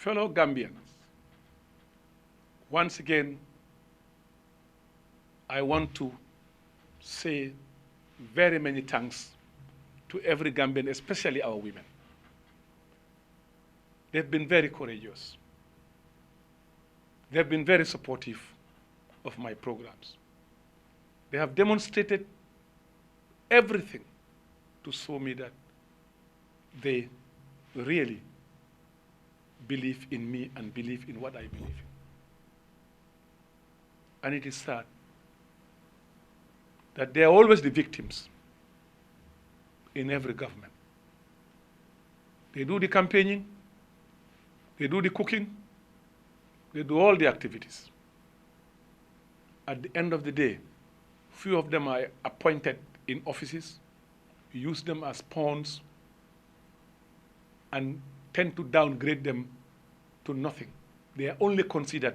Fellow Gambians, once again, I want to say very many thanks to every Gambian, especially our women. They've been very courageous. They've been very supportive of my programs. They have demonstrated everything to show me that they really believe in me and believe in what I believe in. And it is sad that they are always the victims in every government. They do the campaigning, they do the cooking, they do all the activities. At the end of the day, few of them are appointed in offices, use them as pawns, and tend to downgrade them to nothing. They are only considered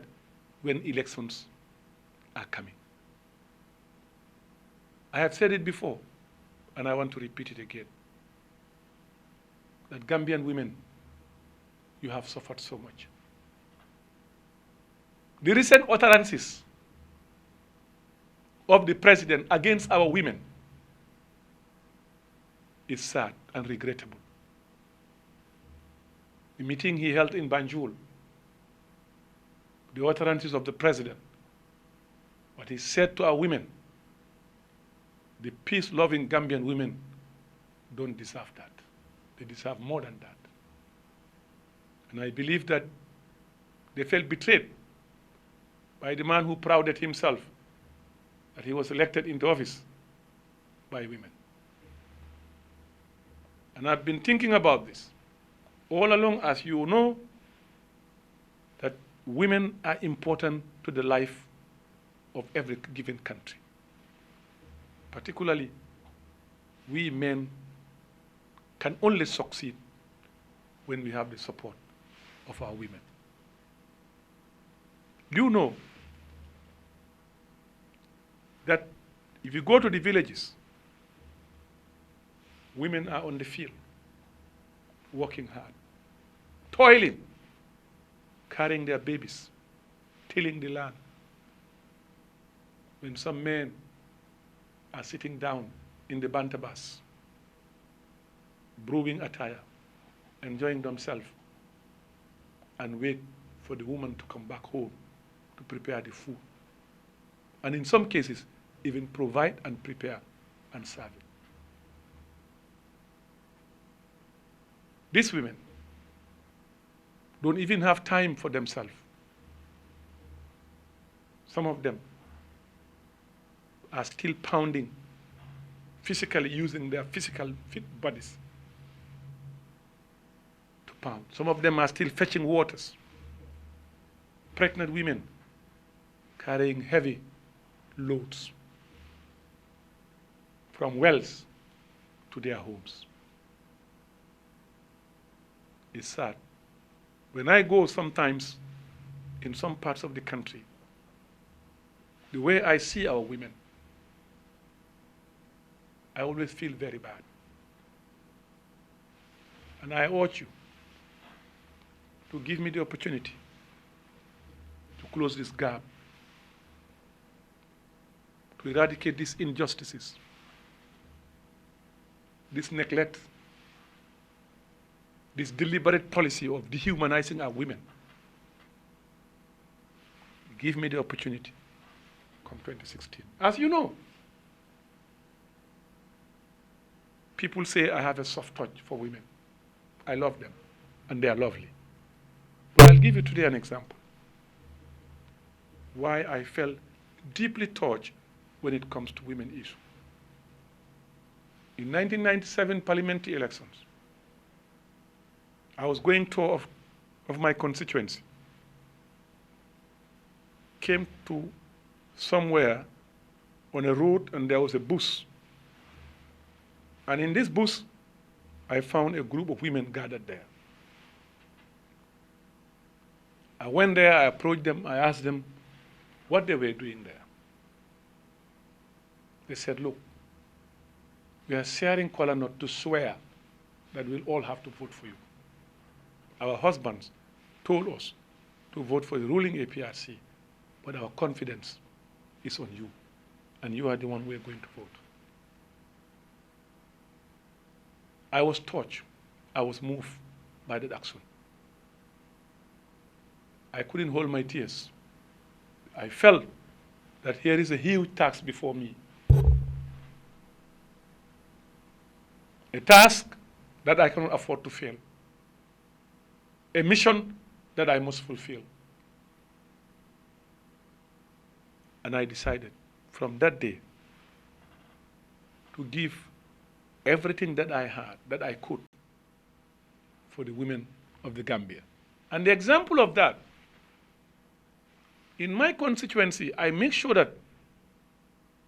when elections are coming. I have said it before, and I want to repeat it again, that Gambian women, you have suffered so much. The recent utterances of the president against our women is sad and regrettable. The meeting he held in Banjul, the utterances of the president, what he said to our women, the peace-loving Gambian women don't deserve that. They deserve more than that. And I believe that they felt betrayed by the man who prided himself that he was elected into office by women. And I've been thinking about this all along, as you know, that women are important to the life of every given country. Particularly, we men can only succeed when we have the support of our women. You know that if you go to the villages, women are on the field, working hard, toiling, carrying their babies, tilling the land. When some men are sitting down in the bantabas, brewing attire, enjoying themselves, and wait for the woman to come back home to prepare the food. And in some cases, even provide and prepare and serve it. These women don't even have time for themselves. Some of them are still pounding, physically using their physical fit bodies to pound. Some of them are still fetching waters. Pregnant women carrying heavy loads from wells to their homes. It's sad. When I go sometimes in some parts of the country, the way I see our women, I always feel very bad. And I urge you to give me the opportunity to close this gap, to eradicate these injustices, this neglect, this deliberate policy of dehumanizing our women. Give me the opportunity come 2016. As you know, people say I have a soft touch for women. I love them, and they are lovely. But I'll give you today an example why I felt deeply touched when it comes to women issues. In 1997 parliamentary elections, I was going tour of my constituency. Came to somewhere on a road, and there was a bus. And in this bus, I found a group of women gathered there. I went there, I approached them, I asked them what they were doing there. They said, look, we are sharing kola nut to swear that we'll all have to vote for you. Our husbands told us to vote for the ruling APRC, but our confidence is on you, and you are the one we're going to vote. I was touched. I was moved by that action. I couldn't hold my tears. I felt that here is a huge task before me. A task that I cannot afford to fail. A mission that I must fulfill. And I decided from that day to give everything that I had, that I could, for the women of the Gambia. And the example of that, in my constituency, I make sure that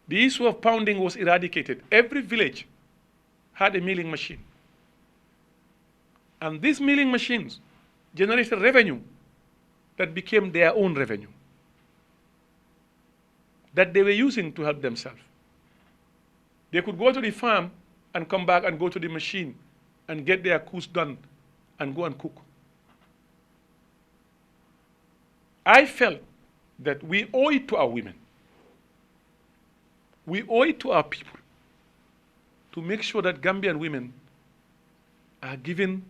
the issue of pounding was eradicated. Every village had a milling machine. And these milling machines generated revenue that became their own revenue, that they were using to help themselves. They could go to the farm and come back and go to the machine and get their coups done and go and cook. I felt that we owe it to our women. We owe it to our people to make sure that Gambian women are given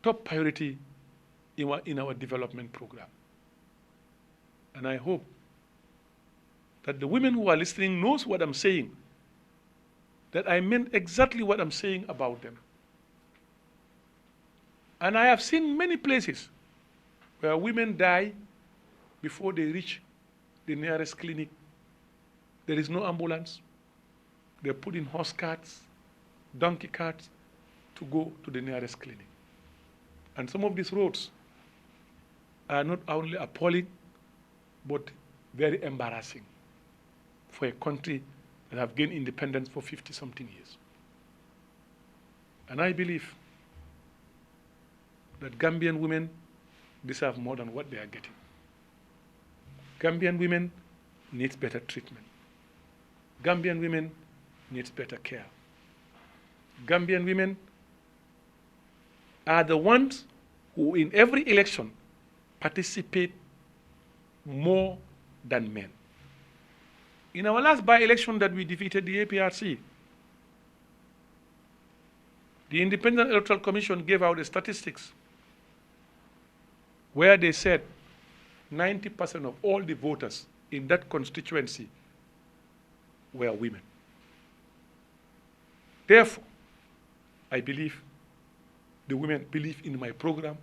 top priority in our development program. And I hope that the women who are listening knows what I'm saying, that I meant exactly what I'm saying about them. And I have seen many places where women die before they reach the nearest clinic. There is no ambulance. They're put in horse carts, donkey carts to go to the nearest clinic. And some of these roads are not only appalling, but very embarrassing for a country that have gained independence for 50-something years. And I believe that Gambian women deserve more than what they are getting. Gambian women need better treatment. Gambian women need better care. Gambian women are the ones who in every election participate more than men. In our last by-election that we defeated the APRC, the Independent Electoral Commission gave out the statistics where they said 90% of all the voters in that constituency were women. Therefore, I believe the women believe in my program,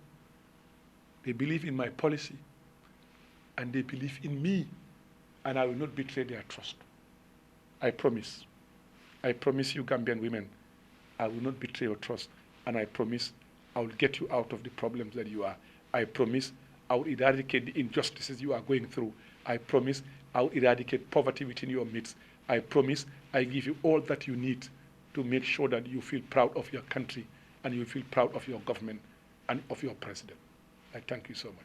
they believe in my policy, and they believe in me, and I will not betray their trust. I promise. I promise you, Gambian women, I will not betray your trust, and I promise I will get you out of the problems that you are. I promise I will eradicate the injustices you are going through. I promise I will eradicate poverty within your midst. I promise I give you all that you need to make sure that you feel proud of your country and you feel proud of your government and of your president. I thank you so much.